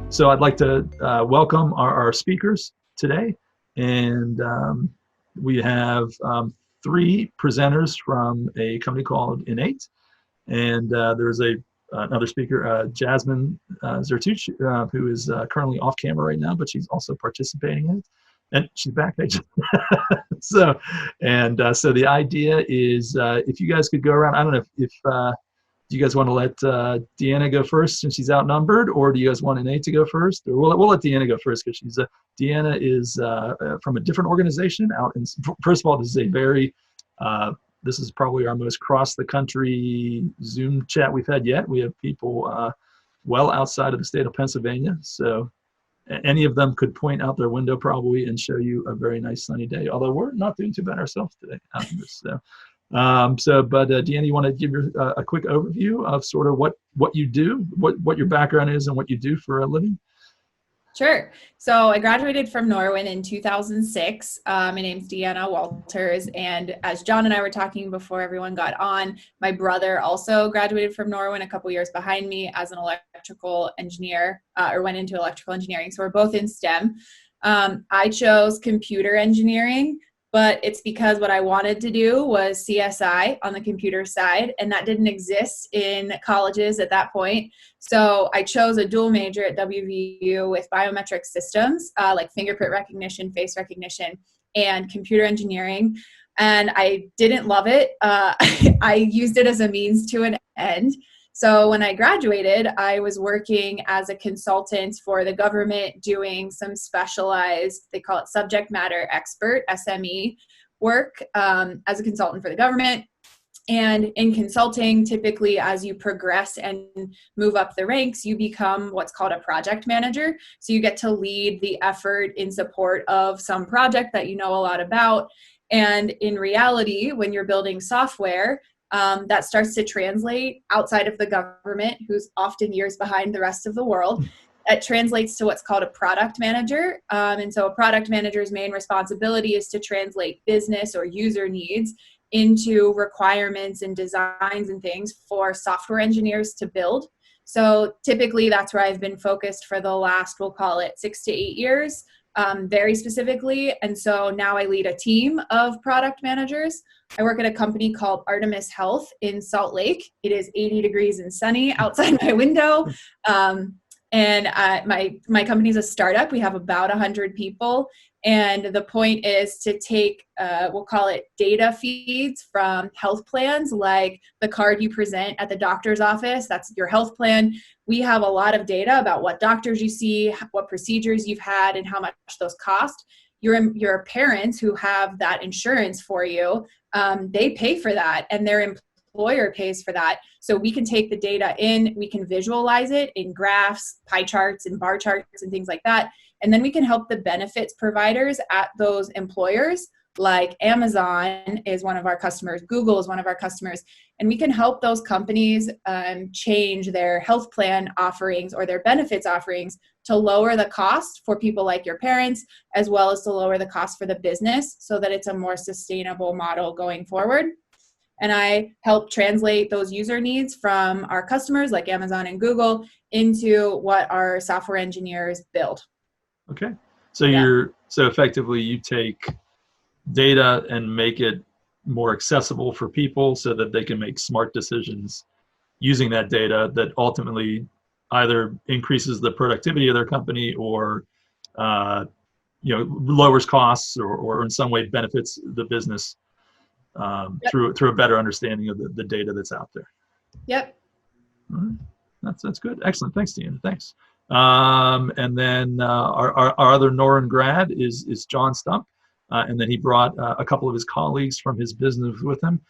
So I'd like to welcome our speakers today. And we have three presenters from a company called Innate. And there's another speaker, Jasmine Zertuch, who is currently off camera right now, but she's also participating in it. And she's back. So, so the idea is if you guys could go around, I don't know if do you guys want to let Deanna go first since she's outnumbered, or do you guys want Nate to go first? Or we'll let Deanna go first because Deanna is from a different organization out in. First of all, this is a very this is probably our most cross the country Zoom chat we've had yet. We have people well outside of the state of Pennsylvania, so any of them could point out their window probably and show you a very nice sunny day. Although we're not doing too bad ourselves today out in this. But Deanna, you want to give a quick overview of sort of what you do, what your background is, and what you do for a living? Sure. So I graduated from Norwin in 2006. My name's Deanna Walters. And as John and I were talking before everyone got on, my brother also graduated from Norwin a couple years behind me as an electrical engineer, or went into electrical engineering. So we're both in STEM. I chose computer engineering, but it's because what I wanted to do was CSI on the computer side, and that didn't exist in colleges at that point. So I chose a dual major at WVU with biometric systems, like fingerprint recognition, face recognition, and computer engineering. And I didn't love it. I used it as a means to an end. So when I graduated, I was working as a consultant for the government doing some specialized, they call it subject matter expert, SME work, as a consultant for the government. And in consulting, typically as you progress and move up the ranks, you become what's called a project manager. So you get to lead the effort in support of some project that you know a lot about. And in reality, when you're building software, that starts to translate outside of the government, who's often years behind the rest of the world. It translates to what's called a product manager. And so a product manager's main responsibility is to translate business or user needs into requirements and designs and things for software engineers to build. So typically that's where I've been focused for the last, we'll call it 6 to 8 years, very specifically. And so now I lead a team of product managers. I work at a company called Artemis Health in Salt Lake. It is 80 degrees and sunny outside my window. My company is a startup. We have about 100 people. And the point is to take, we'll call it data feeds from health plans, like the card you present at the doctor's office, that's your health plan. We have a lot of data about what doctors you see, what procedures you've had, and how much those cost. Your parents who have that insurance for you, they pay for that, and their employer pays for that. So we can take the data in, we can visualize it in graphs, pie charts, and bar charts, and things like that. And then we can help the benefits providers at those employers, like Amazon is one of our customers, Google is one of our customers, and we can help those companies change their health plan offerings or their benefits offerings to lower the cost for people like your parents, as well as to lower the cost for the business so that it's a more sustainable model going forward. And I help translate those user needs from our customers like Amazon and Google into what our software engineers build. Okay, so Yeah. so effectively you take data and make it more accessible for people so that they can make smart decisions using that data that ultimately either increases the productivity of their company or lowers costs or in some way benefits the business Yep. through a better understanding of the data that's out there. Yep. All right. That's good. Excellent. Thanks, Deanna. Thanks. And then our other Norrin grad is John Stump, and then he brought a couple of his colleagues from his business with him.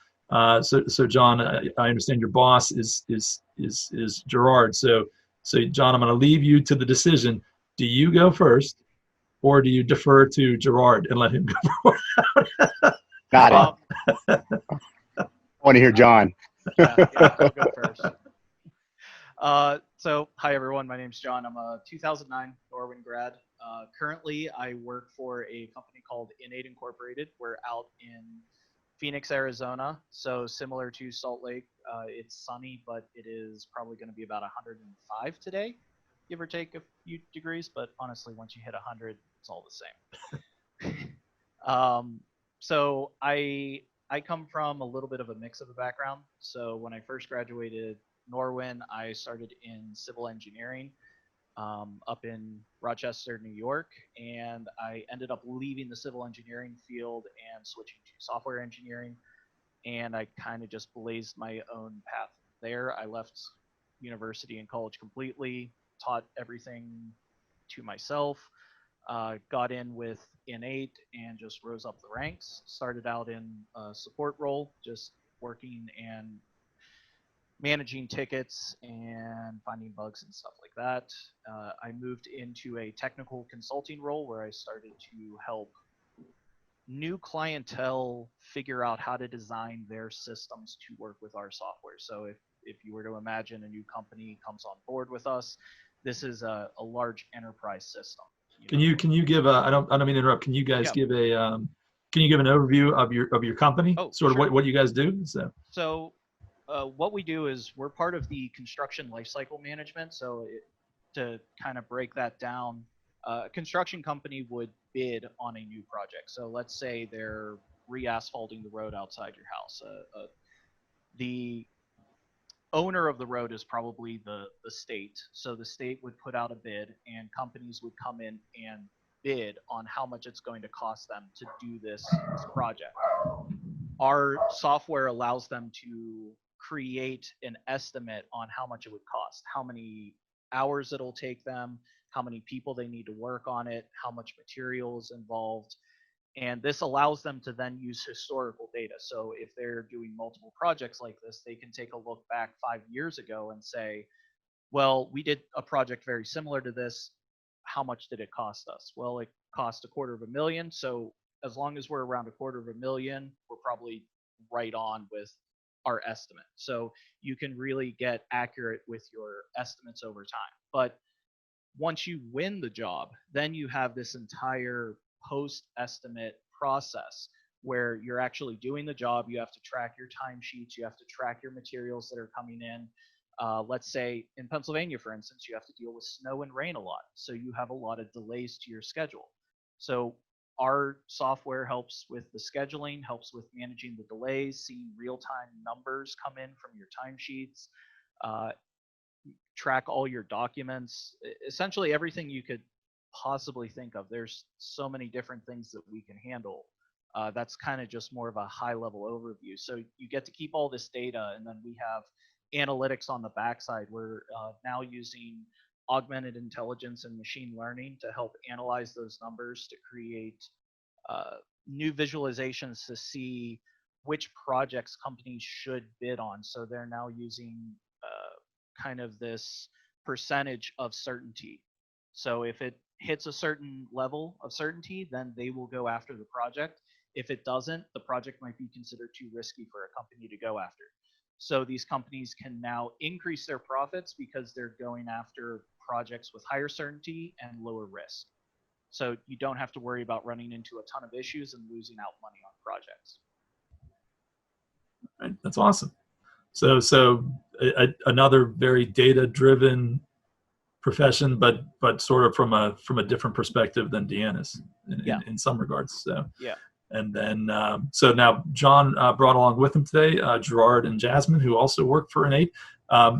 So John, I understand your boss is Gerard. So John, I'm going to leave you to the decision. Do you go first, or do you defer to Gerard and let him go forward? Got it. I want to hear John. I'll go first. So hi everyone, my name's John. I'm a 2009 Norwin grad. Currently I work for a company called Innate Incorporated. We're out in Phoenix, Arizona. So similar to Salt Lake, it's sunny, but it is probably going to be about 105 today. give or take a few degrees, but honestly, once you hit 100, it's all the same. So I come from a little bit of a mix of a background. So when I first graduated Norwin, I started in civil engineering up in Rochester, New York, and I ended up leaving the civil engineering field and switching to software engineering. And I kind of just blazed my own path there. I left university and college completely, taught everything to myself, got in with Innate and just rose up the ranks. Started out in a support role, just working and managing tickets and finding bugs and stuff like that. I moved into a technical consulting role where I started to help new clientele figure out how to design their systems to work with our software. So if you were to imagine a new company comes on board with us, this is a large enterprise system. Can you give a, I don't mean to interrupt. Can you guys give a can you give an overview of your company? Oh, sort of sure. what you guys do? So what we do is we're part of the construction lifecycle management. So to kind of break that down, a construction company would bid on a new project. So let's say they're re-asphalting the road outside your house. The owner of the road is probably the state. So the state would put out a bid and companies would come in and bid on how much it's going to cost them to do this project. Our software allows them to create an estimate on how much it would cost, how many hours it'll take them, how many people they need to work on it, how much material is involved. And this allows them to then use historical data. So if they're doing multiple projects like this, they can take a look back 5 years ago and say, well, we did a project very similar to this. How much did it cost us? Well, it cost $250,000. So as long as we're around $250,000, we're probably right on with our estimate. So you can really get accurate with your estimates over time. But once you win the job, then you have this entire post-estimate process where you're actually doing the job. You have to track your timesheets. You have to track your materials that are coming in. Let's say in Pennsylvania, for instance, you have to deal with snow and rain a lot. So you have a lot of delays to your schedule. So our software helps with the scheduling, helps with managing the delays, seeing real-time numbers come in from your timesheets, track all your documents, essentially everything you could possibly think of. There's so many different things that we can handle. That's kind of just more of a high level overview. So you get to keep all this data, and then we have analytics on the backside. We're now using augmented intelligence and machine learning to help analyze those numbers to create new visualizations to see which projects companies should bid on. So they're now using kind of this percentage of certainty. So if it hits a certain level of certainty, then they will go after the project. If it doesn't, the project might be considered too risky for a company to go after. So these companies can now increase their profits because they're going after projects with higher certainty and lower risk. So you don't have to worry about running into a ton of issues and losing out money on projects. Right. That's awesome. So another very data-driven profession, but sort of from a different perspective than Deanna's in some regards. So yeah. And then so now John brought along with him today Gerard and Jasmine, who also work for Innate.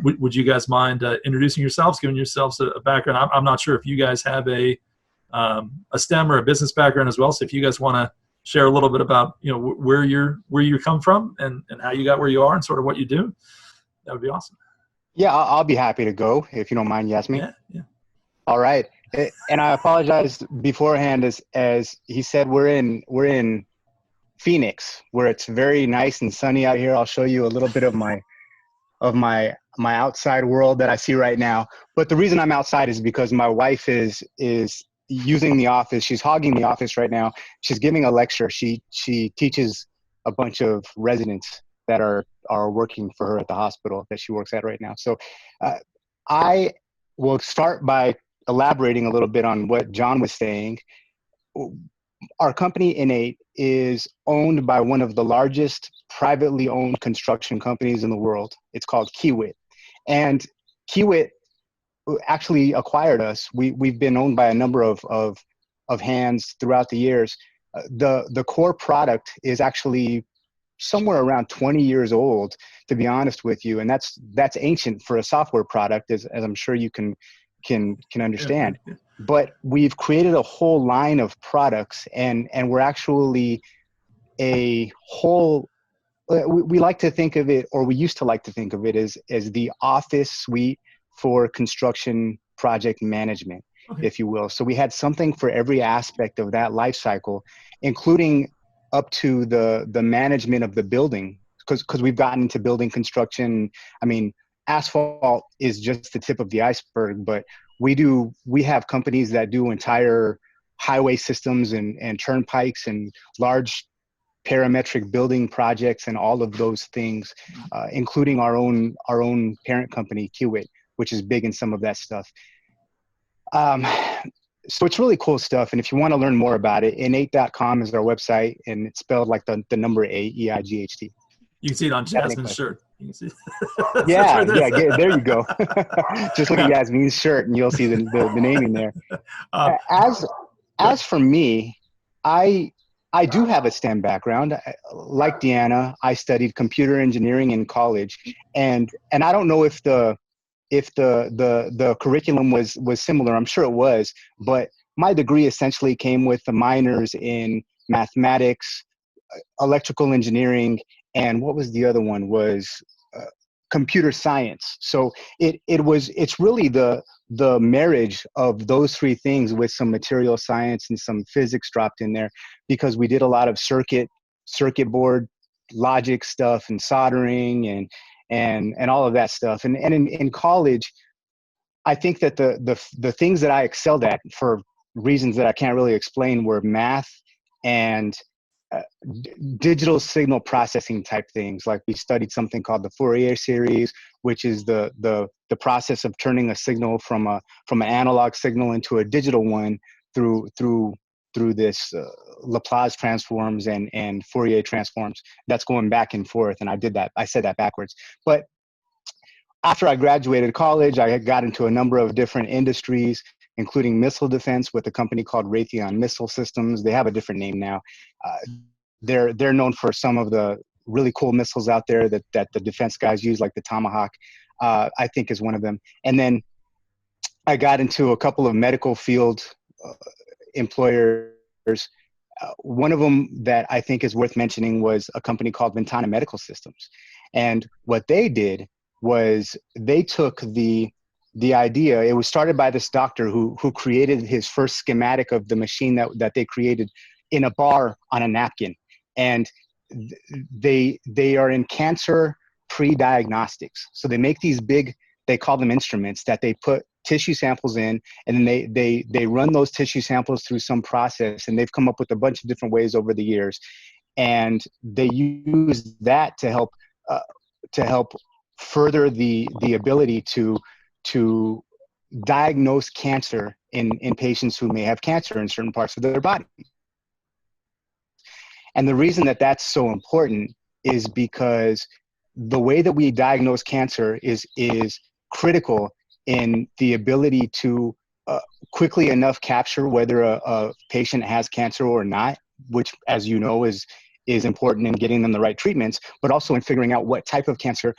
Would you guys mind introducing yourselves, giving yourselves a background? I'm not sure if you guys have a STEM or a business background as well. So if you guys want to share a little bit about where you come from and how you got where you are and sort of what you do, that would be awesome. Yeah, I'll be happy to go if you don't mind, Yasmin. Yeah. All right, and I apologize beforehand as he said we're in Phoenix, where it's very nice and sunny out here. I'll show you a little bit of my outside world that I see right now. But the reason I'm outside is because my wife is using the office. She's hogging the office right now. She's giving a lecture. She teaches a bunch of residents that are working for her at the hospital that she works at right now. So I will start by elaborating a little bit on what John was saying. Our company Innate is owned by one of the largest privately owned construction companies in the world. It's called Kiewit. And Kiewit actually acquired us. We've been owned by a number of hands throughout the years. The core product is actually somewhere around 20 years old, to be honest with you, and that's ancient for a software product, as I'm sure you can understand. But we've created a whole line of products, and we're actually a whole. We like to think of it, or we used to like to think of it, as the office suite for construction project management, if you will. So we had something for every aspect of that life cycle, including up to the management of the building, because we've gotten into building construction. I mean, asphalt is just the tip of the iceberg, but we have companies that do entire highway systems and turnpikes and large parametric building projects and all of those things, including our own parent company, Kiewit, which is big in some of that stuff. So it's really cool stuff. And if you want to learn more about it, innate.com is our website, and it's spelled like the number 8, EIGHT. You can see it on Jasmine's shirt. You can see. Yeah, there you go. Just look at Yasmin's shirt and you'll see the naming there. As for me, I do have a STEM background. Like Deanna, I studied computer engineering in college, and I don't know if the curriculum was similar. I'm sure it was, but my degree essentially came with the minors in mathematics, electrical engineering, and what was the other one? Was computer science. So it's really the marriage of those three things with some material science and some physics dropped in there, because we did a lot of circuit board logic stuff and soldering and all of that stuff. And in college, I think that the things that I excelled at, for reasons that I can't really explain, were math and digital signal processing type things. Like we studied something called the Fourier series, which is the process of turning a signal from an analog signal into a digital one through this Laplace transforms and Fourier transforms. That's going back and forth. And I said that backwards. But after I graduated college, I got into a number of different industries, including missile defense with a company called Raytheon Missile Systems. They have a different name now. They're known for some of the really cool missiles out there that the defense guys use, like the Tomahawk, I think is one of them. And then I got into a couple of medical field employers. One of them that I think is worth mentioning was a company called Ventana Medical Systems. And what they did was they took the idea. It was started by this doctor who created his first schematic of the machine that they created in a bar on a napkin. And they are in cancer pre-diagnostics. So they make these big, they call them instruments, that they put tissue samples in, and then they run those tissue samples through some process, and they've come up with a bunch of different ways over the years. And they use that to help further the ability to diagnose cancer in patients who may have cancer in certain parts of their body. And the reason that that's so important is because the way that we diagnose cancer is critical in the ability to quickly enough capture whether a patient has cancer or not, which, as you know, is important in getting them the right treatments, but also in figuring out what type of cancer.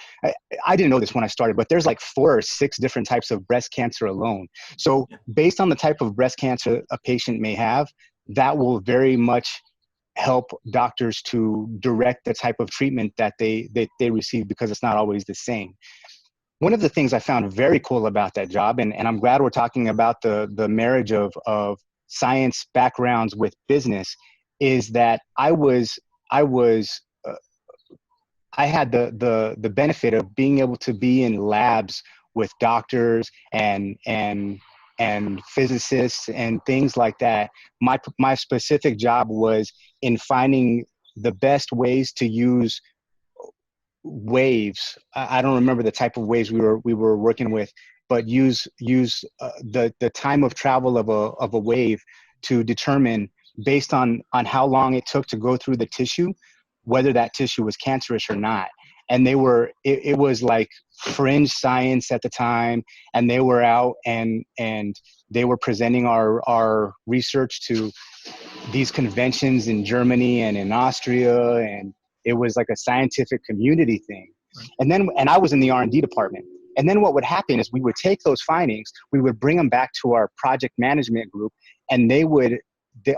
I didn't know this when I started, but there's like 4 or 6 different types of breast cancer alone. So based on the type of breast cancer a patient may have, that will very much help doctors to direct the type of treatment that they receive, because it's not always the same. One of the things I found very cool about that job, and I'm glad we're talking about the marriage of science backgrounds with business, is that I had the benefit of being able to be in labs with doctors and physicists and things like that. My specific job was in finding the best ways to use waves. I don't remember the type of waves we were working with, but use the time of travel of a wave to determine, based on how long it took to go through the tissue, whether that tissue was cancerous or not. And it was like fringe science at the time, and they were out and they were presenting our research to these conventions in Germany and in Austria, and it was like a scientific community thing. And I was in the R&D department. And then what would happen is we would take those findings, we would bring them back to our project management group, and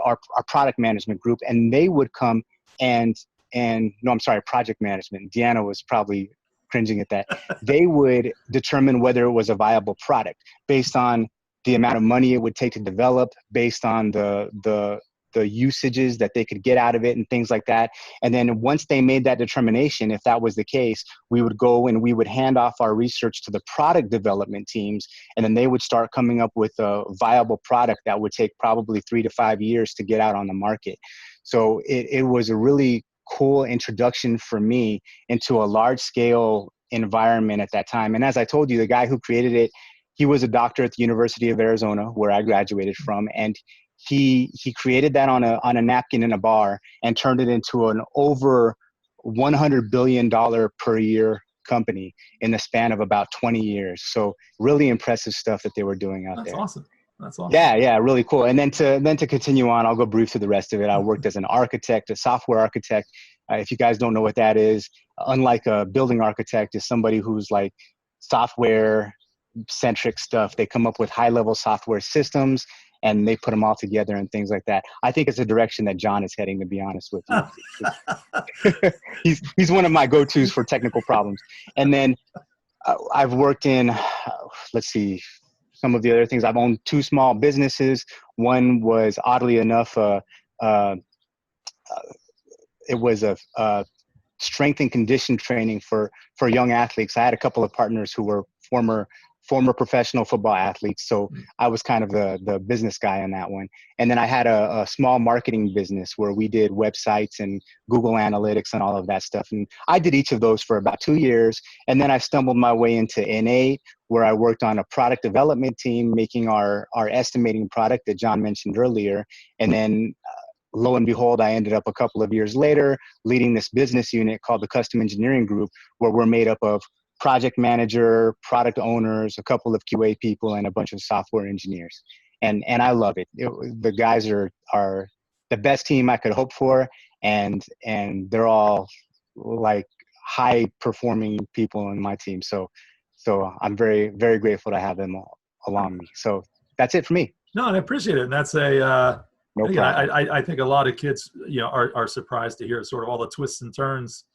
our product management group, and they would come project management. Deanna was probably cringing at that. They would determine whether it was a viable product based on the amount of money it would take to develop, based on the usages that they could get out of it and things like that. And then once they made that determination, if that was the case, we would go and we would hand off our research to the product development teams, and then they would start coming up with a viable product that would take probably 3 to 5 years to get out on the market. So it was a really cool introduction for me into a large scale environment at that time. And as I told you, the guy who created it, he was a doctor at the University of Arizona, where I graduated from, and he created that on a napkin in a bar and turned it into an over $100 billion per year company in the span of about 20 years. So really impressive stuff that they were doing out there. That's awesome. That's awesome. Yeah, really cool. And then to continue on, I'll go brief through the rest of it. I worked as an architect, a software architect. If you guys don't know what that is, unlike a building architect, is somebody who's like software centric stuff. They come up with high level software systems and they put them all together and things like that. I think it's a direction that John is heading, to be honest with you. He's one of my go-tos for technical problems. And then I've worked in, some of the other things. I've owned 2 small businesses. One was, oddly enough, it was a strength and condition training for young athletes. I had a couple of partners who were former professional football athletes. So I was kind of the business guy on that one. And then I had a small marketing business where we did websites and Google Analytics and all of that stuff. And I did each of those for about 2 years. And then I stumbled my way into N8, where I worked on a product development team, making our estimating product that John mentioned earlier. And then lo and behold, I ended up a couple of years later leading this business unit called the Custom Engineering Group, where we're made up of project manager, product owners, a couple of QA people, and a bunch of software engineers. And I love it. The guys are the best team I could hope for, and they're all like high performing people in my team. So I'm very, very grateful to have them along me. So that's it for me. No, and I appreciate it. And that's No problem. I think a lot of kids, are surprised to hear sort of all the twists and turns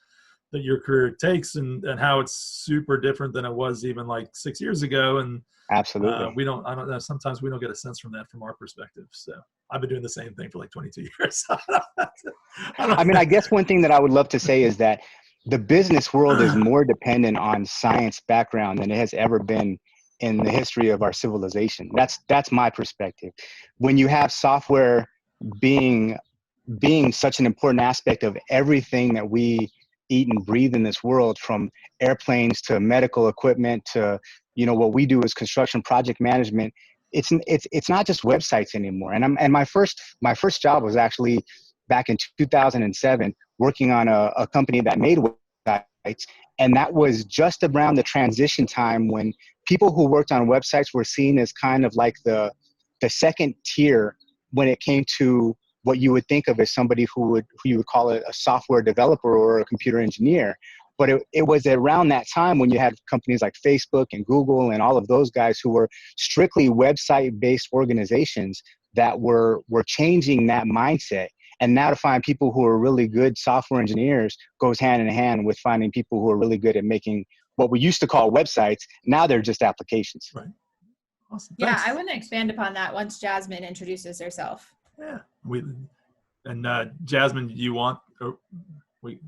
that your career takes, and how it's super different than it was even like 6 years ago. And Absolutely. I don't know, sometimes we don't get a sense from that from our perspective. So I've been doing the same thing for like 22 years. I guess one thing that I would love to say is that the business world is more dependent on science background than it has ever been in the history of our civilization. That's my perspective. When you have software being such an important aspect of everything that we eat and breathe in this world, from airplanes to medical equipment to, what we do is construction project management. It's not just websites anymore. And my first job was actually back in 2007, working on a company that made websites. And that was just around the transition time when people who worked on websites were seen as kind of like the second tier when it came to what you would think of as somebody who you would call a software developer or a computer engineer. But it was around that time when you had companies like Facebook and Google and all of those guys who were strictly website-based organizations that were changing that mindset. And now to find people who are really good software engineers goes hand in hand with finding people who are really good at making what we used to call websites. Now they're just applications. Right. Awesome. Yeah, Thanks. I want to expand upon that once Jasmine introduces herself. Yeah. Jasmine, you want? Oh, wait,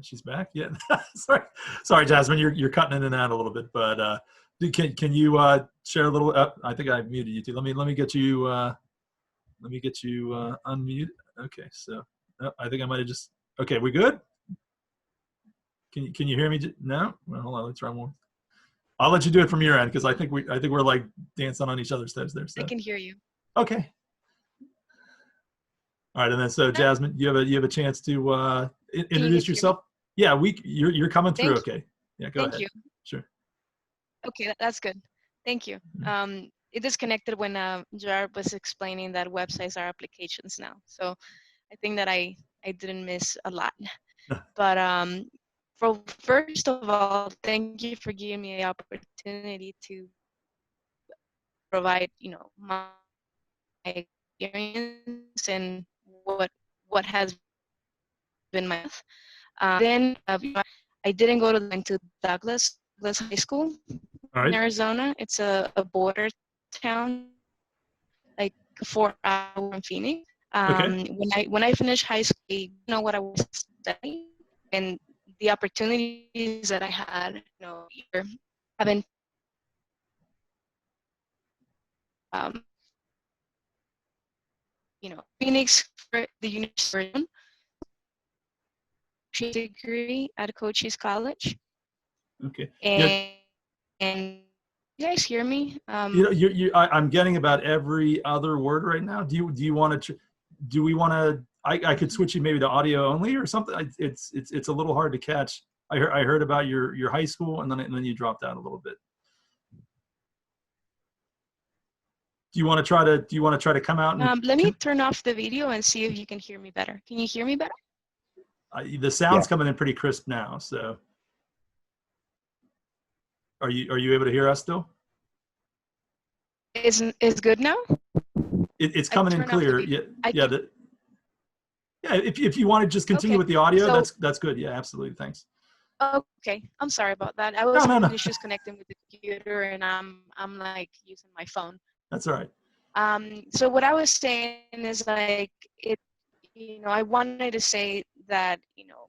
she's back. Yeah. Sorry, Jasmine. You're cutting in and out a little bit, but can you share a little? I think I muted you too. Let me get you. Unmute. Okay. So I think I might have just. Okay, we good? Can you hear me? No. Well, hold on. Let's try one. I'll let you do it from your end because I think we're like dancing on each other's toes there. So. I can hear you. Okay. All right, and then so Jasmine, you have a chance to introduce yourself. Yeah, you're coming through. Okay. Yeah, go ahead. Thank you. Sure. Okay, that's good. Thank you. It disconnected when Gerard was explaining that websites are applications now. So I think that I didn't miss a lot. But for first of all, thank you for giving me the opportunity to provide, my experience and what has been my path. Then I didn't go to Douglas High School All in right. Arizona. It's a border town, like 4 hours from Phoenix. Okay. When I finished high school, I didn't know what I was studying, and the opportunities that I had, here, having um, Phoenix for the university degree at Cochise College, Okay. Yeah. and you guys hear me? I'm getting about every other word right now. Do you want to? Do we want to? I could switch you maybe to audio only or something. It's a little hard to catch. I heard about your high school and then you dropped out a little bit. Do you want to try to come out and? Let me turn off the video and see if you can hear me better. Can you hear me better? The sound's Yeah. coming in pretty crisp now. So, are you able to hear us still? Is good now? It's coming in turned off the clear. video. Yeah. Yeah. If you want to just continue Okay, with the audio, so- that's good. Yeah, absolutely. Thanks. Okay, I'm sorry about that. I was No. having issues connecting with the computer, and I'm like using my phone. That's all right. So what I was saying is like it, I wanted to say that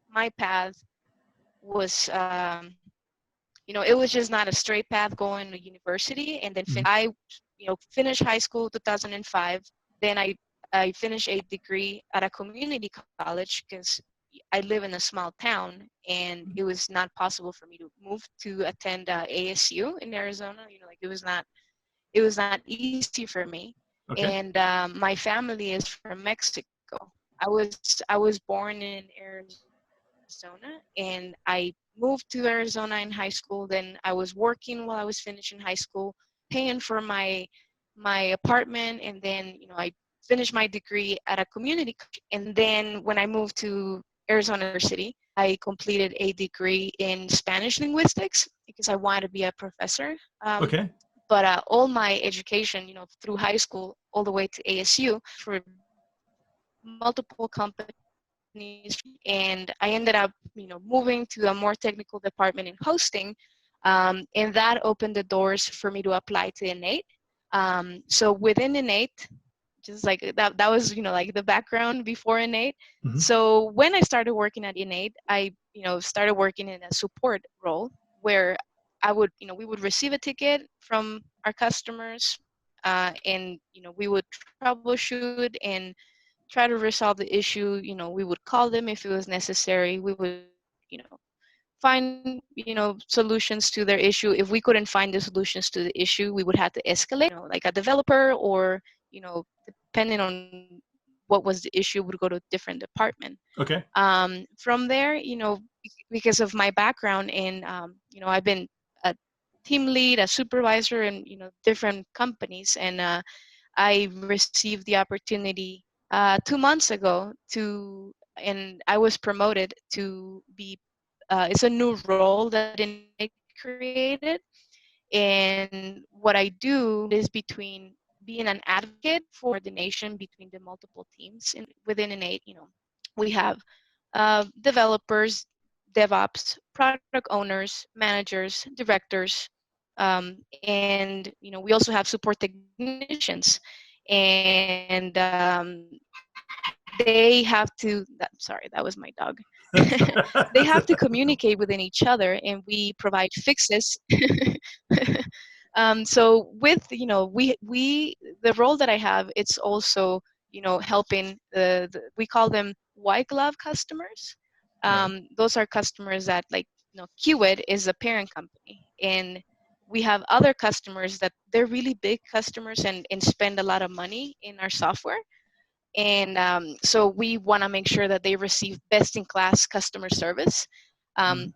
my path was it was just not a straight path going to university, and then I finished high school 2005. Then I finished a degree at a community college because I live in a small town, and it was not possible for me to move to attend ASU in Arizona. Like it was not easy for me. Okay. And my family is from Mexico. I was born in Arizona, and I moved to Arizona in high school. Then I was working while I was finishing high school, paying for my apartment, and then I finished my degree at a community college. And then when I moved to Arizona University, I completed a degree in Spanish linguistics because I wanted to be a professor. Okay. But all my education, through high school all the way to ASU for multiple companies, and I ended up, moving to a more technical department in hosting, and that opened the doors for me to apply to Innate. So within Innate, just like that was, like the background before Innate. Mm-hmm. So when I started working at Innate, I, started working in a support role where I would, we would receive a ticket from our customers, and, we would troubleshoot and try to resolve the issue. We would call them if it was necessary. We would, find, solutions to their issue. If we couldn't find the solutions to the issue, we would have to escalate, like a developer, or, depending on what was the issue, would go to a different department. Okay. From there, because of my background in, I've been a team lead, a supervisor in, different companies, and I received the opportunity 2 months ago and I was promoted to be, it's a new role that Innate created. And what I do is between being an advocate for coordination between the multiple teams within Innate. We have developers, DevOps, product owners, managers, directors, and we also have support technicians, and they have to. Sorry, that was my dog. They have to communicate within each other, and we provide fixes. So with we the role that I have, it's also helping we call them white glove customers. Those are customers that, like, Kiwit is a parent company, and we have other customers that they're really big customers and spend a lot of money in our software. And so we want to make sure that they receive best-in-class customer service.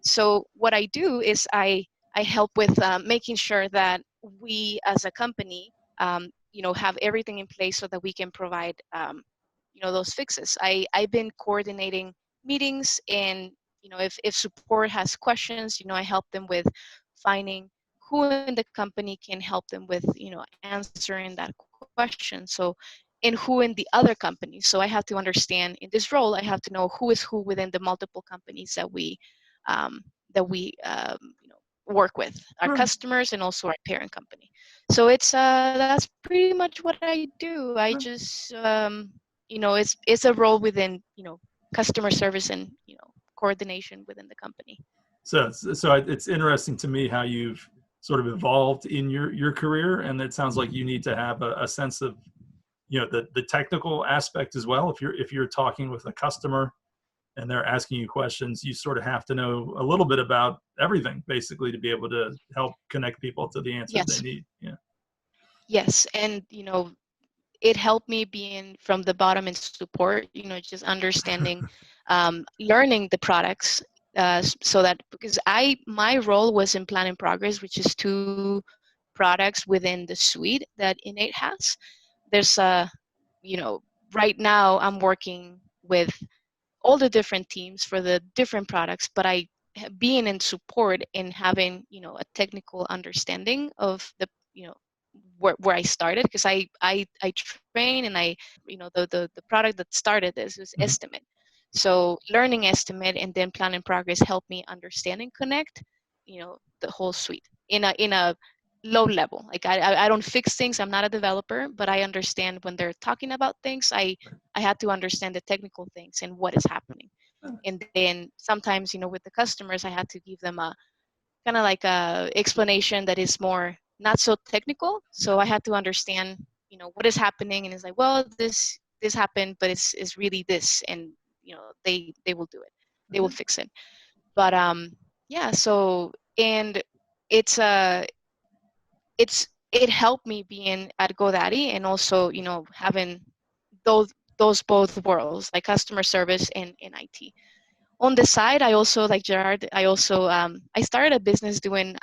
So what I do is I I help with making sure that we as a company, have everything in place so that we can provide, those fixes. I've been coordinating meetings, and if support has questions, I help them with finding who in the company can help them with answering that question. So, and who in the other companies. So I have to understand, in this role, I have to know who is who within the multiple companies that um, we work with, our Right. customers and also our parent company. So it's that's pretty much what I do. I Right. just it's a role within customer service and coordination within the company. So it's interesting to me how you've sort of evolved in your career, and it sounds like you need to have a sense of the technical aspect as well. If you're talking with a customer and they're asking you questions, you sort of have to know a little bit about everything basically to be able to help connect people to the answers they Yes. need. Yeah. Yes, and it helped me being from the bottom in support, just understanding, learning the products, so that, because my role was in plan in progress, which is 2 products within the suite that Innate has. There's right now I'm working with all the different teams for the different products, but being in support and having a technical understanding of the where I started, because I train, and the product that started this was Mhm. Estimate. So learning Estimate and then Plan in Progress helped me understand and connect the whole suite in a low level. Like I don't fix things, I'm not a developer, but I understand when they're talking about things. I had to understand the technical things and what is happening. And then sometimes with the customers, I had to give them a kind of like a explanation that is more not so technical. So I had to understand what is happening, and it's like, well, this happened, but it's really this, and they will do it, they will Okay. fix it. But yeah, so, and it's it helped me being at GoDaddy, and also having those both worlds, like customer service and IT. On the side, I also, like Gerard, I started a business doing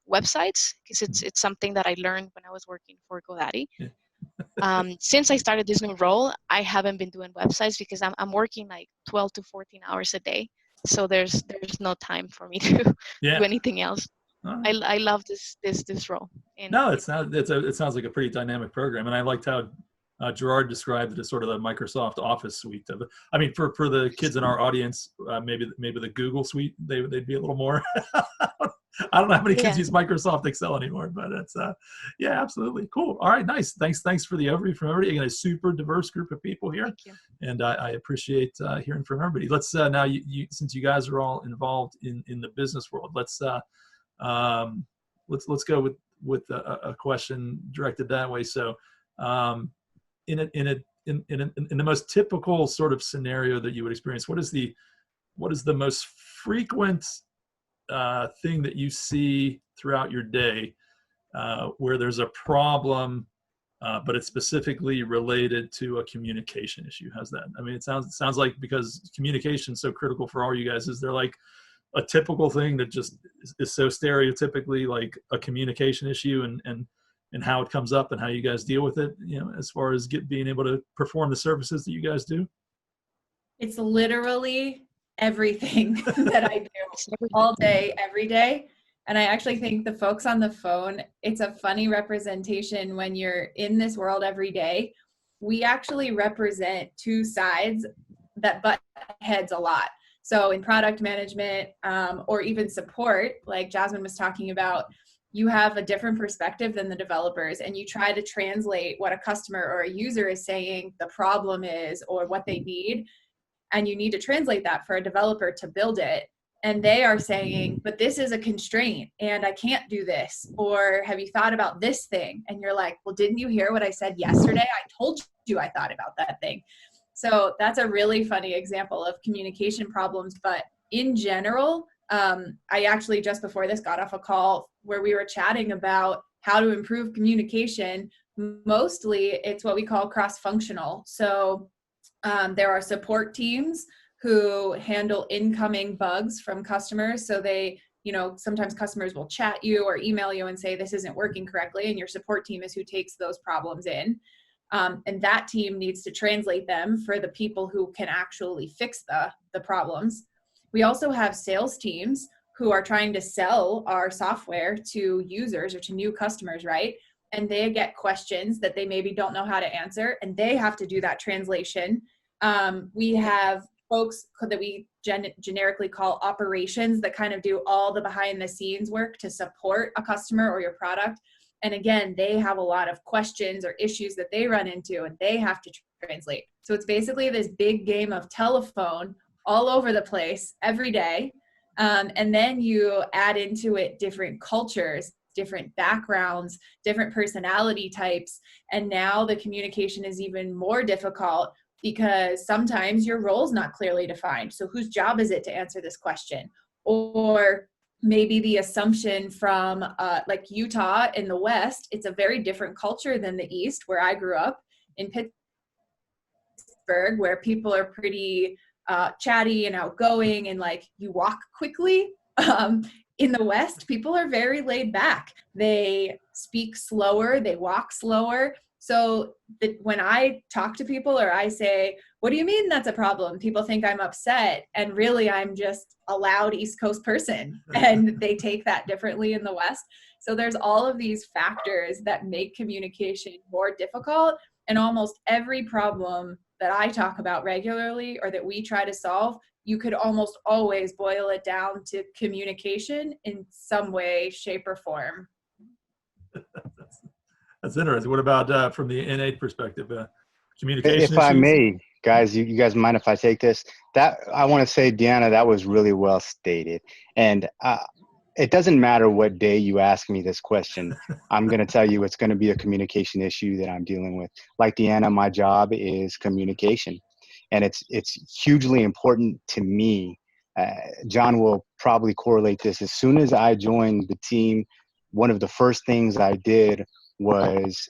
websites, because it's something that I learned when I was working for GoDaddy. Yeah. Since I started this new role, I haven't been doing websites because I'm working like 12 to 14 hours a day. So there's no time for me to do Yeah. anything else. All right. I love this role. And No, it's not. It sounds like a pretty dynamic program, and I liked how Gerard described it as sort of the Microsoft Office suite of it. I mean, for the kids in our audience, maybe the Google suite, they'd be a little more. I don't know how many kids yeah, use Microsoft Excel anymore, but it's yeah, absolutely cool. All right, nice. Thanks for the overview from everybody. Again, a super diverse group of people here, thank you. and I appreciate hearing from everybody. Let's now since you guys are all involved in the business world, let's go with a question directed that way. So, in the most typical sort of scenario that you would experience, what is the most frequent thing that you see throughout your day where there's a problem, but it's specifically related to a communication issue? How's that? I mean, it sounds like, because communication is so critical for all you guys, is there like a typical thing that just is so stereotypically like a communication issue, and how it comes up and how you guys deal with it, as far as being able to perform the services that you guys do? It's literally everything that I do It's everything. all day, every day. And I actually think the folks on the phone, it's a funny representation when you're in this world every day. We actually represent 2 sides that butt heads a lot. So in product management, or even support, like Jasmine was talking about, you have a different perspective than the developers, and you try to translate what a customer or a user is saying the problem is, or what they need. And you need to translate that for a developer to build it. And they are saying, but this is a constraint and I can't do this. Or have you thought about this thing? And you're like, well, didn't you hear what I said yesterday? I told you I thought about that thing. So that's a really funny example of communication problems. But in general, I actually just before this got off a call where we were chatting about how to improve communication. Mostly it's what we call cross-functional. So there are support teams who handle incoming bugs from customers. So they, you know, sometimes customers will chat you or email you and say this isn't working correctly, and your support team is who takes those problems in. And that team needs to translate them for the people who can actually fix the problems. We also have sales teams who are trying to sell our software to users or to new customers, right? And they get questions that they maybe don't know how to answer, and they have to do that translation. We have folks that we generically call operations that kind of do all the behind the scenes work to support a customer or your product. And again, they have a lot of questions or issues that they run into, and they have to translate. So it's basically this big game of telephone all over the place every day. And then you add into it different cultures, different backgrounds, different personality types. And now the communication is even more difficult because sometimes your role is not clearly defined. So whose job is it to answer this question? Or maybe the assumption from like Utah in the West, it's a very different culture than the East, where I grew up in Pittsburgh, where people are pretty chatty and outgoing and like you walk quickly. In the West, people are very laid back. They speak slower, they walk slower. So when I talk to people or I say, what do you mean that's a problem? People think I'm upset. And really, I'm just a loud East Coast person. And they take that differently in the West. So there's all of these factors that make communication more difficult. And almost every problem that I talk about regularly or that we try to solve, you could almost always boil it down to communication in some way, shape, or form. That's interesting. What about from the innate perspective? Communication If I issues? may, guys, you guys mind if I take this? That I want to say, Deanna, that was really well stated. And it doesn't matter what day you ask me this question. I'm going to tell you it's going to be a communication issue that I'm dealing with. Like Deanna, my job is communication. And it's hugely important to me. John will probably correlate this. As soon as I joined the team, one of the first things I did was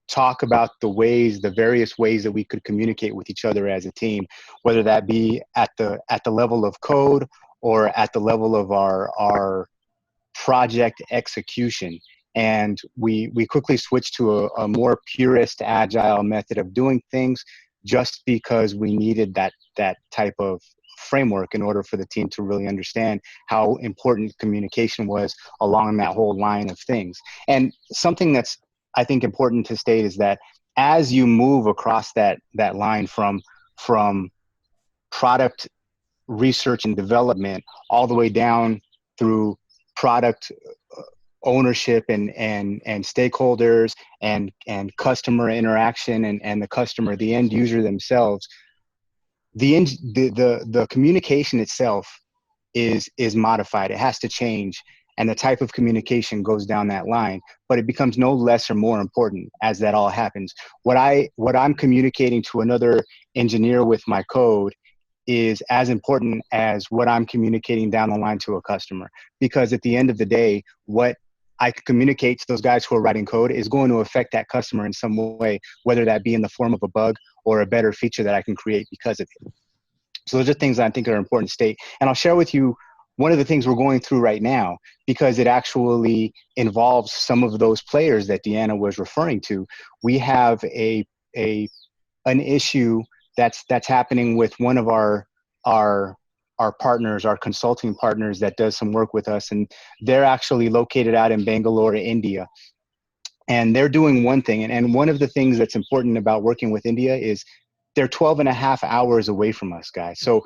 talk about the various ways that we could communicate with each other as a team, whether that be at the level of code or at the level of our project execution. And we quickly switched to a more purist, agile method of doing things, just because we needed that type of framework in order for the team to really understand how important communication was along that whole line of things. And something that's, I think, important to state is that as you move across that line from product research and development all the way down through product ownership and stakeholders and customer interaction and the customer, the end user themselves, the communication itself is modified. It has to change, and the type of communication goes down that line, but it becomes no less or more important as that all happens. What I'm communicating to another engineer with my code is as important as what I'm communicating down the line to a customer, because at the end of the day, what I communicate to those guys who are writing code is going to affect that customer in some way, whether that be in the form of a bug or a better feature that I can create because of it. So those are things that I think are important to state. And I'll share with you one of the things we're going through right now, because it actually involves some of those players that Deanna was referring to. We have an issue that's happening with one of our partners, our consulting partners that does some work with us, and they're actually located out in Bangalore, India. And they're doing one thing, and one of the things that's important about working with India is they're 12 and a half hours away from us, guys. So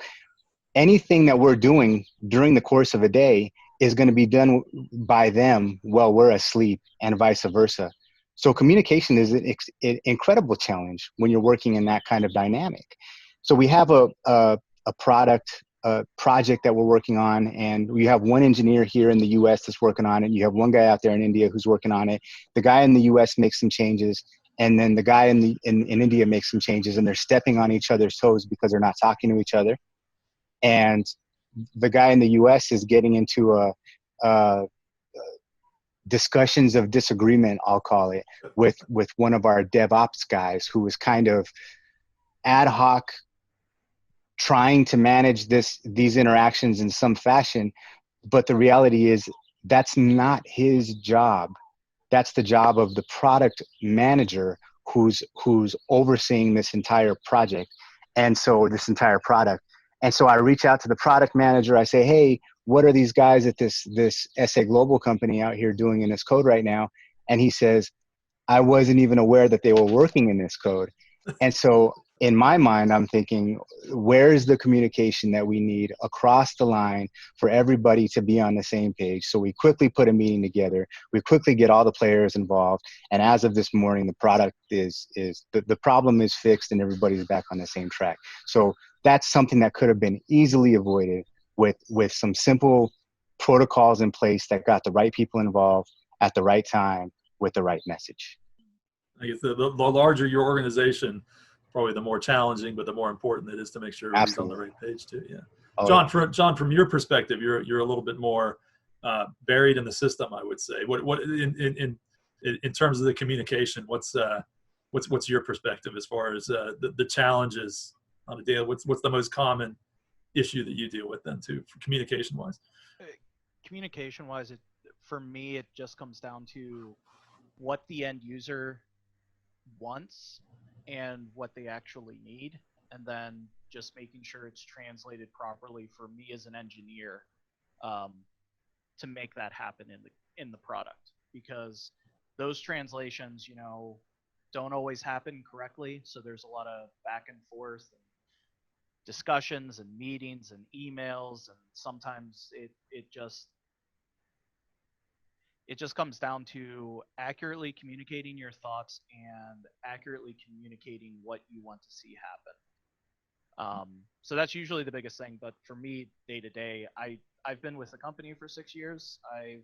anything that we're doing during the course of a day is going to be done by them while we're asleep, and vice versa. So communication is an incredible challenge when you're working in that kind of dynamic. So we have a project that we're working on, and we have one engineer here in the US that's working on it. You have one guy out there in India who's working on it. The guy in the US makes some changes, and then the guy in India makes some changes, and they're stepping on each other's toes because they're not talking to each other. And the guy in the US is getting into discussions of disagreement, I'll call it, with one of our DevOps guys who was kind of ad hoc trying to manage these interactions in some fashion, But the reality is that's not his job. That's the job of the product manager who's overseeing this entire project. And so this entire product. And so I reach out to the product manager. I say, hey, what are these guys at this SA Global company out here doing in this code right now? And he says, I wasn't even aware that they were working in this code. And so in my mind, I'm thinking, where's the communication that we need across the line for everybody to be on the same page? So we quickly put a meeting together. We quickly get all the players involved. And as of this morning, the product the problem is fixed and everybody's back on the same track. So that's something that could have been easily avoided with some simple protocols in place that got the right people involved at the right time with the right message. I guess the larger your organization, probably the more challenging, but the more important it is to make sure everybody's on the right page too. Yeah. Oh, John, yeah. John, from your perspective, you're a little bit more buried in the system, I would say. What in terms of the communication, what's your perspective as far as the challenges on a daily? What's the most common issue that you deal with then too, communication wise? Communication wise, for me, it just comes down to what the end user wants and what they actually need, and then just making sure it's translated properly for me as an engineer to make that happen in the product, because those translations, don't always happen correctly. So there's a lot of back and forth and discussions and meetings and emails, and sometimes it just comes down to accurately communicating your thoughts and accurately communicating what you want to see happen. So that's usually the biggest thing. But for me, day to day, I've been with the company for 6 years. I've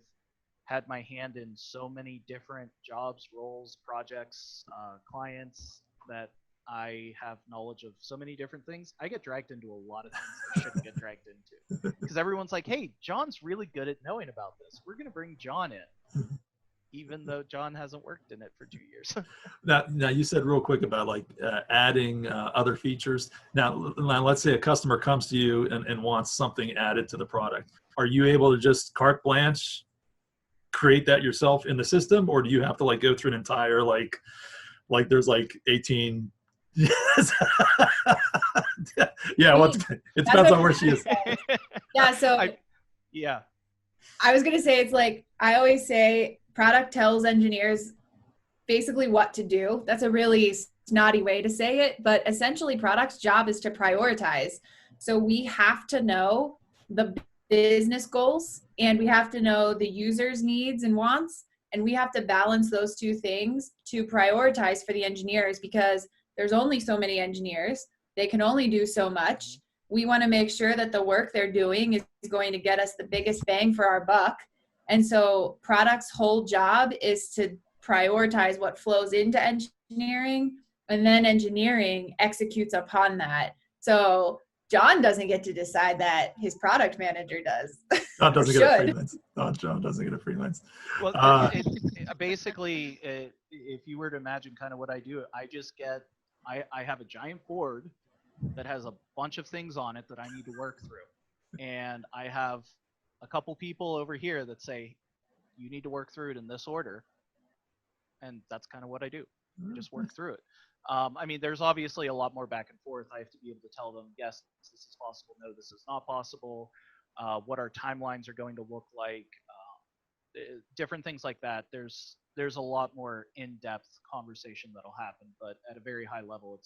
had my hand in so many different jobs, roles, projects, clients, that I have knowledge of so many different things. I get dragged into a lot of things I shouldn't get dragged into, because everyone's like, hey, John's really good at knowing about this. We're going to bring John in, even though John hasn't worked in it for 2 years. Now you said real quick about like adding other features. Now let's say a customer comes to you and wants something added to the product. Are you able to just carte blanche create that yourself in the system, or do you have to like go through an entire like there's like 18 yeah, well, it depends on where she is. Yeah, so I was gonna say, it's like I always say, product tells engineers basically what to do. That's a really snotty way to say it, but essentially product's job is to prioritize. So we have to know the business goals, and we have to know the user's needs and wants, and we have to balance those two things to prioritize for the engineers, because there's only so many engineers. They can only do so much. We want to make sure that the work they're doing is going to get us the biggest bang for our buck. And so product's whole job is to prioritize what flows into engineering, and then engineering executes upon that. So John doesn't get to decide that, his product manager does. John doesn't get a freelance. John doesn't get a freelance. Well, basically, if you were to imagine kind of what I do, I have a giant board that has a bunch of things on it that I need to work through. And I have a couple people over here that say, you need to work through it in this order. And that's kind of what I do. I just work through it. I mean, there's obviously a lot more back and forth. I have to be able to tell them, yes, this is possible. No, this is not possible. What our timelines are going to look like. Different things like that. There's a lot more in-depth conversation that'll happen, but at a very high level,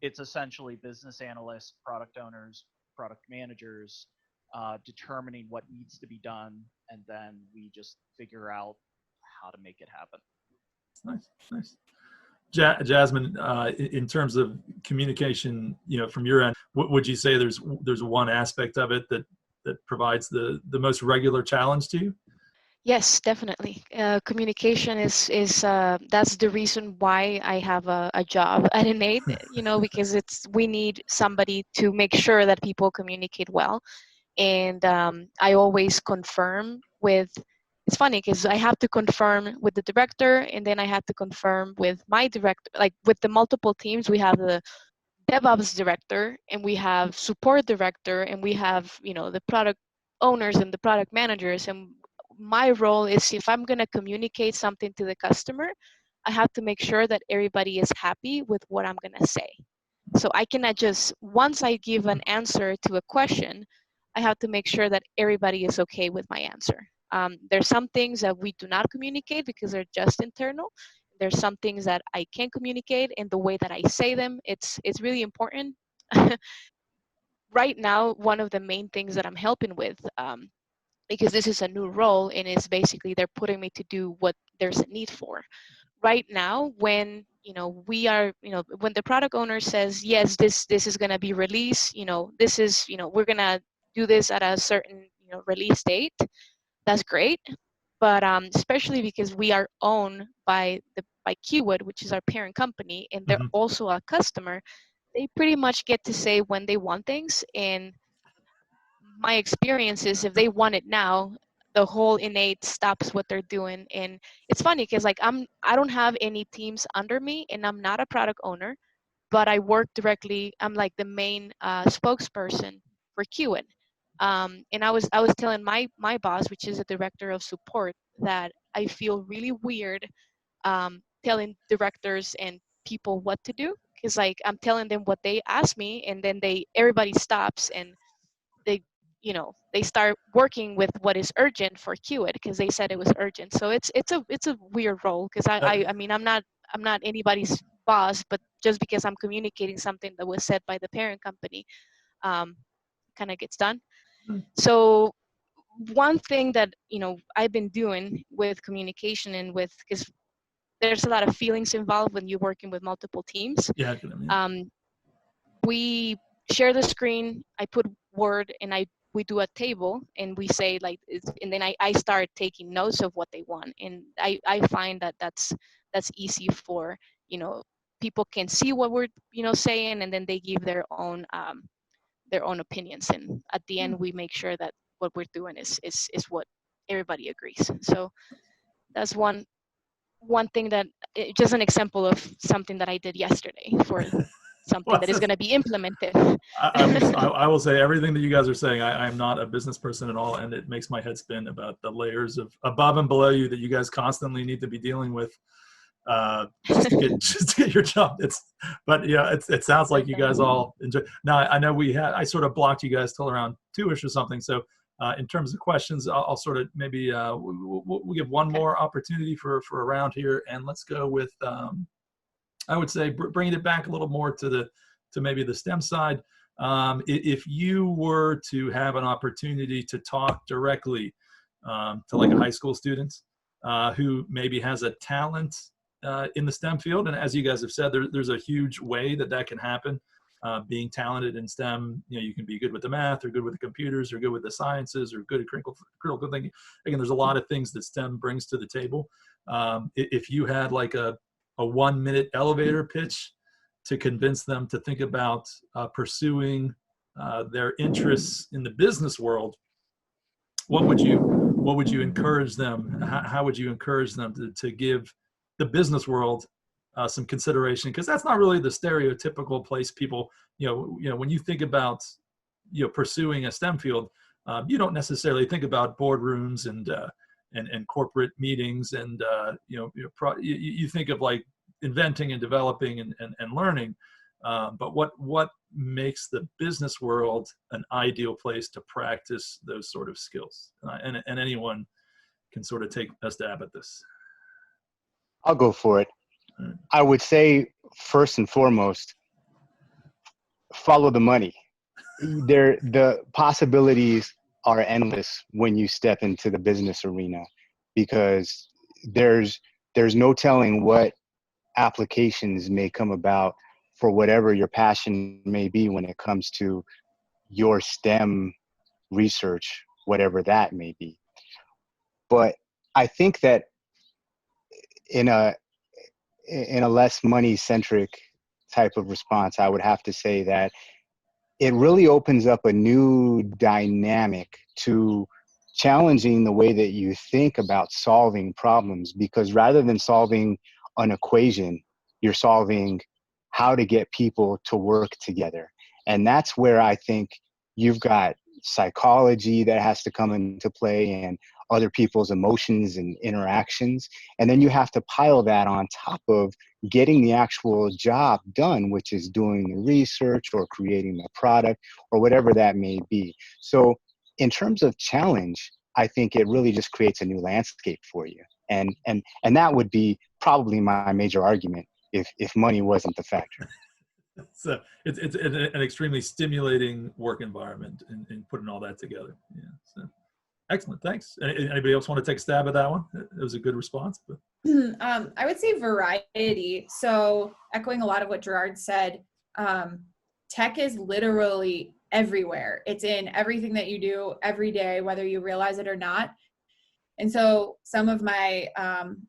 it's essentially business analysts, product owners, product managers, determining what needs to be done, and then we just figure out how to make it happen. Nice. Jasmine, in terms of communication, from your end, would you say there's one aspect of it that provides the most regular challenge to you? Yes, definitely. Communication is that's the reason why I have a job at Innate, because we need somebody to make sure that people communicate well. And I always confirm with, it's funny because I have to confirm with the director, and then I have to confirm with my director, like with the multiple teams. We have the DevOps director, and we have support director, and we have, the product owners and the product managers. And my role is, if I'm going to communicate something to the customer, I have to make sure that everybody is happy with what I'm going to say. So I cannot just, once I give an answer to a question, I have to make sure that everybody is okay with my answer. There's some things that we do not communicate because they're just internal. There's some things that I can communicate, and the way that I say them, it's really important. Right now, one of the main things that I'm helping with, because this is a new role, and it's basically they're putting me to do what there's a need for. Right now, when we are, when the product owner says, yes, this is going to be released, this is, we're going to do this at a certain release date, that's great. But especially because we are owned by Kiwood, which is our parent company, and they're Mhm. also a customer, they pretty much get to say when they want things. And my experience is, if they want it now, the whole Innate stops what they're doing. And it's funny because, like, I don't have any teams under me, and I'm not a product owner, but I work directly. I'm like the main spokesperson for Kiwood. And I was telling my boss, which is a director of support, that I feel really weird telling directors and people what to do, because, like, I'm telling them what they ask me, and then everybody stops, and they they start working with what is urgent for Kiwood because they said it was urgent. So it's a weird role, because I mean, I'm not anybody's boss, but just because I'm communicating something that was said by the parent company, kind of gets done. Mm. So one thing that I've been doing with communication, and with, because there's a lot of feelings involved when you're working with multiple teams. Yeah, I can imagine. We share the screen, I put Word, and we do a table, and we say, like, and then I start taking notes of what they want. And I find that that's easy for, people can see what we're saying, and then they give their own opinions, and at the end we make sure that what we're doing is what everybody agrees. So that's one thing, that just an example of something that I did yesterday for something Well, that is going to be implemented. I will say everything that you guys are saying. I'm not a business person at all, and it makes my head spin about the layers of above and below you that you guys constantly need to be dealing with, just to get your job. But yeah, it sounds like you guys all enjoy. Now I know I sort of blocked you guys till around 2ish or something. So in terms of questions, I'll sort of maybe we'll give one more opportunity for a round here, and let's go with I would say bringing it back a little more to maybe the STEM side. If you were to have an opportunity to talk directly to like a high school student who maybe has a talent in the STEM field, and as you guys have said, there's a huge way that can happen. Being talented in STEM, you can be good with the math, or good with the computers, or good with the sciences, or good at critical thinking. Again, there's a lot of things that STEM brings to the table. If you had like a 1-minute elevator pitch to convince them to think about pursuing their interests in the business world, what would you encourage them? How would you encourage them to give the business world some consideration? Because that's not really the stereotypical place people, when you think about pursuing a STEM field, you don't necessarily think about boardrooms and corporate meetings, and you think of like inventing and developing and learning. But what makes the business world an ideal place to practice those sort of skills? And anyone can sort of take a stab at this. I'll go for it. Right. I would say, first and foremost, follow the money. The possibilities are endless when you step into the business arena, because there's no telling what applications may come about for whatever your passion may be when it comes to your STEM research, whatever that may be. But I think that in a less money centric type of response, I would have to say that it really opens up a new dynamic to challenging the way that you think about solving problems, because rather than solving an equation, you're solving how to get people to work together. And that's where I think you've got psychology that has to come into play, and other people's emotions and interactions. And then you have to pile that on top of getting the actual job done, which is doing the research or creating the product or whatever that may be. So in terms of challenge, I think it really just creates a new landscape for you. And that would be probably my major argument if money wasn't the factor. So it's an extremely stimulating work environment in putting all that together. Yeah. So excellent. Thanks. Anybody else want to take a stab at that one? It was a good response. But. I would say variety. So echoing a lot of what Gerard said, tech is literally everywhere. It's in everything that you do every day, whether you realize it or not. And so some of my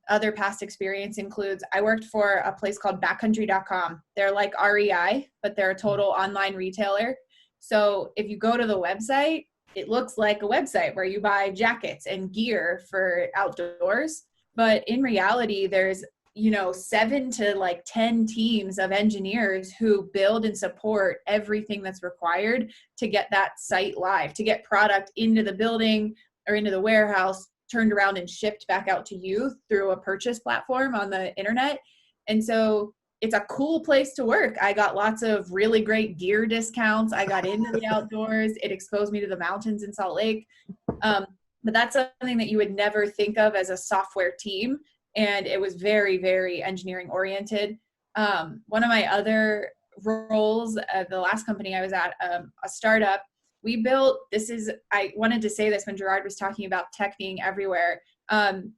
other past experience includes I worked for a place called backcountry.com. They're like REI, but they're a total online retailer. So if you go to the website, it looks like a website where you buy jackets and gear for outdoors. But in reality, there's 7 to 10 teams of engineers who build and support everything that's required to get that site live, to get product into the building or into the warehouse, turned around and shipped back out to you through a purchase platform on the internet. And so it's a cool place to work. I got lots of really great gear discounts. I got into the outdoors. It exposed me to the mountains in Salt Lake. But that's something that you would never think of as a software team. And it was very, very engineering oriented. One of my other roles at the last company I was at, a startup, we built, I wanted to say this when Gerard was talking about tech being everywhere.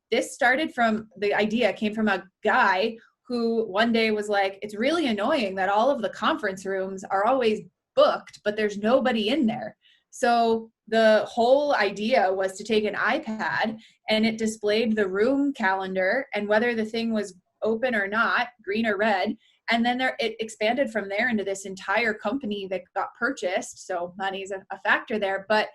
This started from, the idea came from a guy who one day was like, it's really annoying that all of the conference rooms are always booked, but there's nobody in there. So the whole idea was to take an iPad and it displayed the room calendar and whether the thing was open or not, green or red. And then it expanded from there into this entire company that got purchased. So money's a factor there. But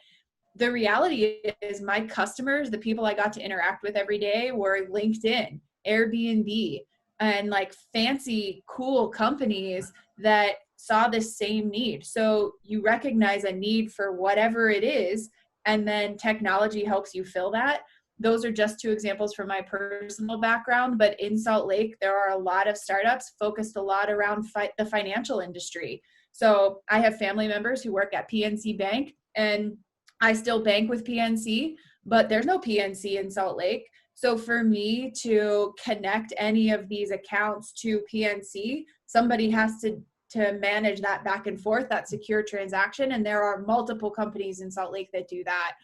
the reality is my customers, the people I got to interact with every day, were LinkedIn, Airbnb, and fancy, cool companies that saw this same need. So you recognize a need for whatever it is, and then technology helps you fill that. Those are just 2 examples from my personal background, but in Salt Lake, there are a lot of startups focused a lot around the financial industry. So I have family members who work at PNC Bank, and I still bank with PNC, but there's no PNC in Salt Lake. So for me to connect any of these accounts to PNC, somebody has to manage that back and forth, that secure transaction. And there are multiple companies in Salt Lake that do that.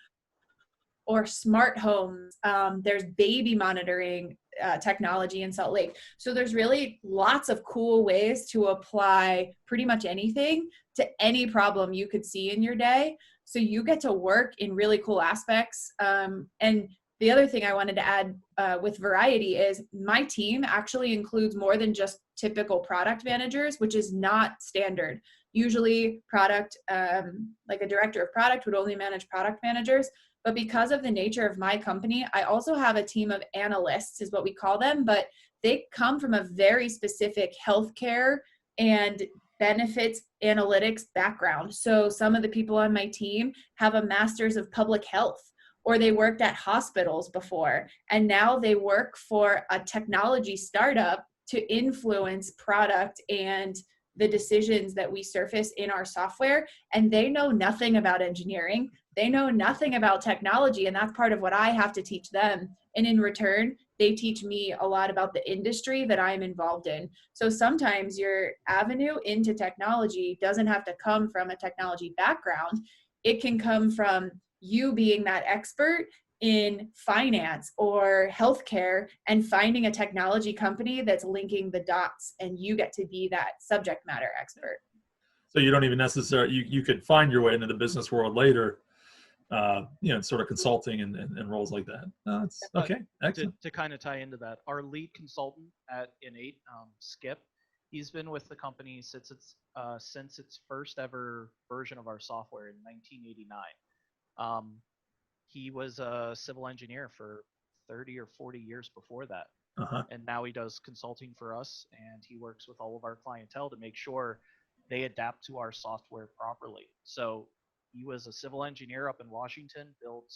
Or smart homes. There's baby monitoring technology in Salt Lake. So there's really lots of cool ways to apply pretty much anything to any problem you could see in your day. So you get to work in really cool aspects. And the other thing I wanted to add with variety is my team actually includes more than just typical product managers, which is not standard. Usually product, like a director of product would only manage product managers. But because of the nature of my company, I also have a team of analysts, is what we call them, but they come from a very specific healthcare and benefits analytics background. So some of the people on my team have a master's of public health, or they worked at hospitals before, and now they work for a technology startup to influence product and the decisions that we surface in our software. And they know nothing about engineering. They know nothing about technology, and that's part of what I have to teach them. And in return, they teach me a lot about the industry that I'm involved in. So sometimes your avenue into technology doesn't have to come from a technology background. It can come from you being that expert in finance or healthcare and finding a technology company that's linking the dots, and you get to be that subject matter expert. So you don't even necessarily, you could find your way into the business world later, sort of consulting and roles like that. That's okay. Excellent. To kind of tie into that, our lead consultant at Innate, Skip, he's been with the company since its first ever version of our software in 1989. He was a civil engineer for 30 or 40 years before that. Uh-huh. And now he does consulting for us, and he works with all of our clientele to make sure they adapt to our software properly. So he was a civil engineer up in Washington, built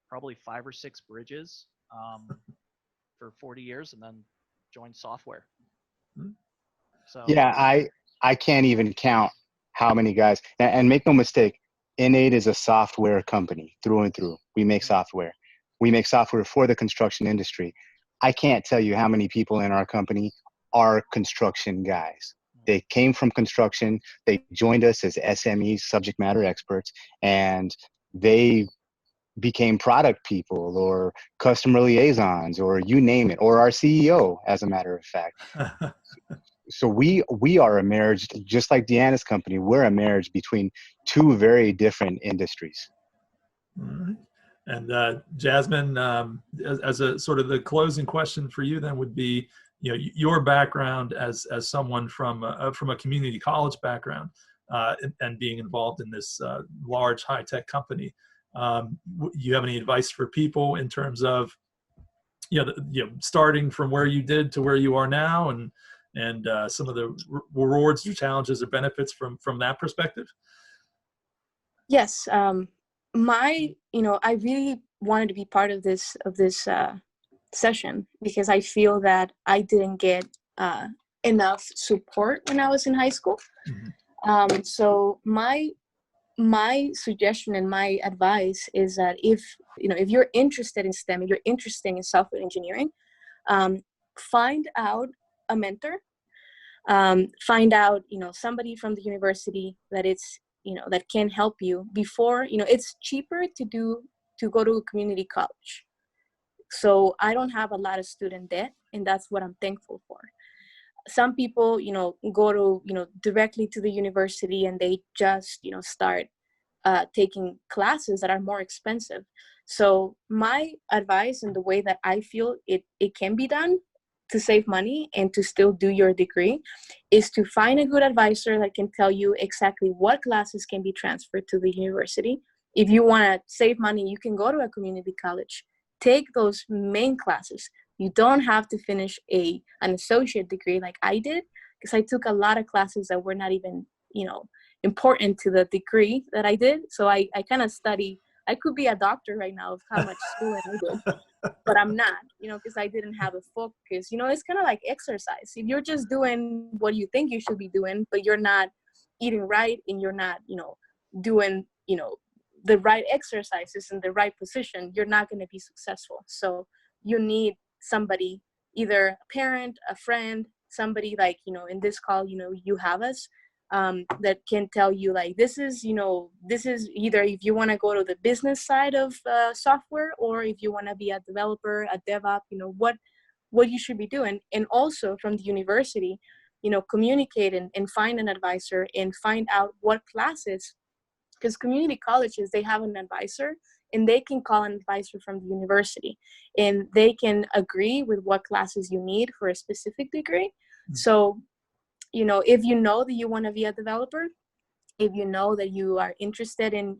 probably 5 or 6 bridges for 40 years, and then joined software. So Yeah, I can't even count how many guys. And make no mistake, Innate is a software company through and through. We make software. We make software for the construction industry. I can't tell you how many people in our company are construction guys. They came from construction. They joined us as SMEs, subject matter experts, and they became product people or customer liaisons or you name it, or our CEO, as a matter of fact. So we are a marriage, just like Deanna's company, we're a marriage between two very different industries. All right. And Jasmine, as a sort of the closing question for you then would be, you know, your background as someone from a community college background and being involved in this large high-tech company. You have any advice for people in terms of, starting from where you did to where you are now, and some of the rewards or challenges or benefits from that perspective? Yes. I really wanted to be part of this session because I feel that I didn't get enough support when I was in high school. Mm-hmm. So my suggestion and my advice is that if you're interested in STEM, if you're interested in software engineering, find out a mentor, find out somebody from the university that that can help you before. It's cheaper to go to a community college. So I don't have a lot of student debt, and that's what I'm thankful for. Some people, go to, directly to the university and they just, start taking classes that are more expensive. So my advice and the way that I feel it can be done to save money and to still do your degree is to find a good advisor that can tell you exactly what classes can be transferred to the university. If you want to save money, you can go to a community college, take those main classes. You don't have to finish an associate degree like I did, because I took a lot of classes that were not even, important to the degree that I did. So I kind of study. I could be a doctor right now of how much schooling I did, but I'm not, because I didn't have a focus. It's kind of like exercise. If you're just doing what you think you should be doing, but you're not eating right and you're not, doing, the right exercises in the right position, you're not going to be successful. So you need somebody, either a parent, a friend, somebody like, in this call, you have us, that can tell you like, this is either if you want to go to the business side of software, or if you want to be a developer, a DevOps, what you should be doing. And also from the university, communicate and find an advisor and find out what classes, because community colleges, they have an advisor and they can call an advisor from the university and they can agree with what classes you need for a specific degree. So, if you know that you want to be a developer, if you know that you are interested in,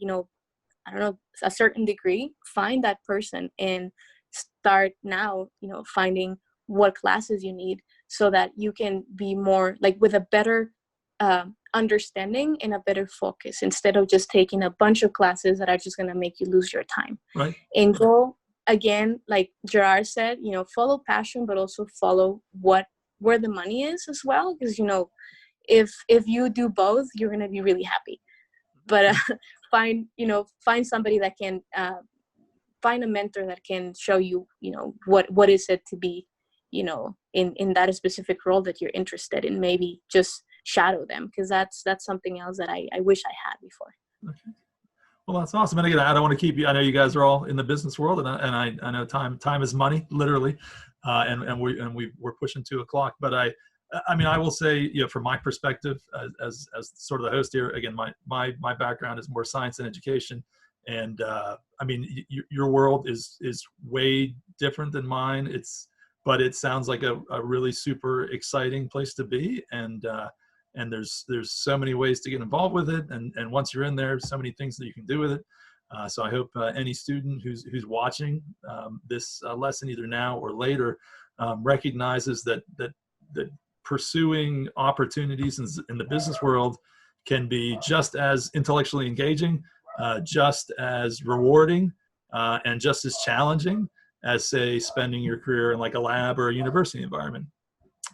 a certain degree, find that person and start now, finding what classes you need so that you can be more like with a better understanding and a better focus, instead of just taking a bunch of classes that are just going to make you lose your time. Right. And go, again, like Gerard said, follow passion, but also follow where the money is as well. Because, if you do both, you're going to be really happy. But find somebody that can, find a mentor that can show you, what is it to be, in that specific role that you're interested in. Maybe just shadow them, because that's something else that I wish I had before. Okay. Well, that's awesome. And again, I don't want to keep you. I know you guys are all in the business world, and I know time is money, literally, and we're pushing 2:00. But I will say, from my perspective, as sort of the host here, again, my background is more science and education, and your world is way different than mine. But it sounds like a really super exciting place to be, and there's so many ways to get involved with it, and once you're in there, so many things that you can do with it. So I hope any student who's watching this lesson, either now or later, recognizes that pursuing opportunities in the business world can be just as intellectually engaging, just as rewarding and just as challenging as, say, spending your career in like a lab or a university environment,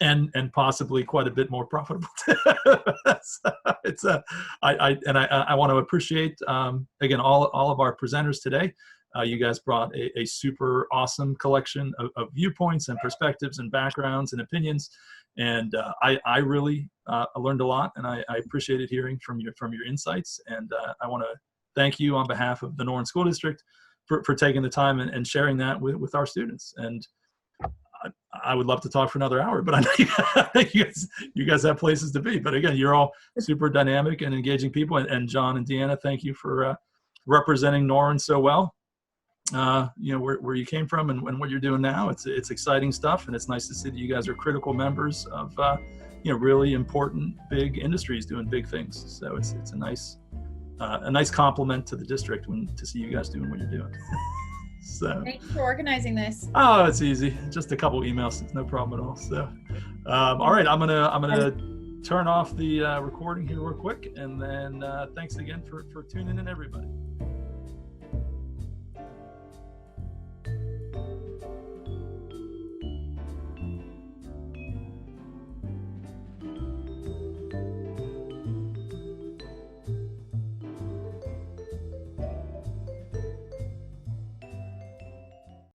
and possibly quite a bit more profitable. I want to appreciate again all of our presenters today. You guys brought a super awesome collection of viewpoints and perspectives and backgrounds and opinions, and I really learned a lot, and I appreciated hearing from your insights. And I want to thank you on behalf of the Norrin School District for taking the time and sharing that with our students. And I would love to talk for another hour, but I know you guys have places to be. But again, you're all super dynamic and engaging people. And John and Deanna, thank you for representing Norrin so well. You know, where you came from and what you're doing now. It's exciting stuff, and it's nice to see that you guys are critical members of you know, really important big industries doing big things. So it's a nice compliment to the district to see you guys doing what you're doing. So thank you for organizing this. Oh, it's easy. Just a couple emails. It's no problem at all. So, all right, I'm gonna turn off the recording here real quick, and then thanks again for tuning in, everybody.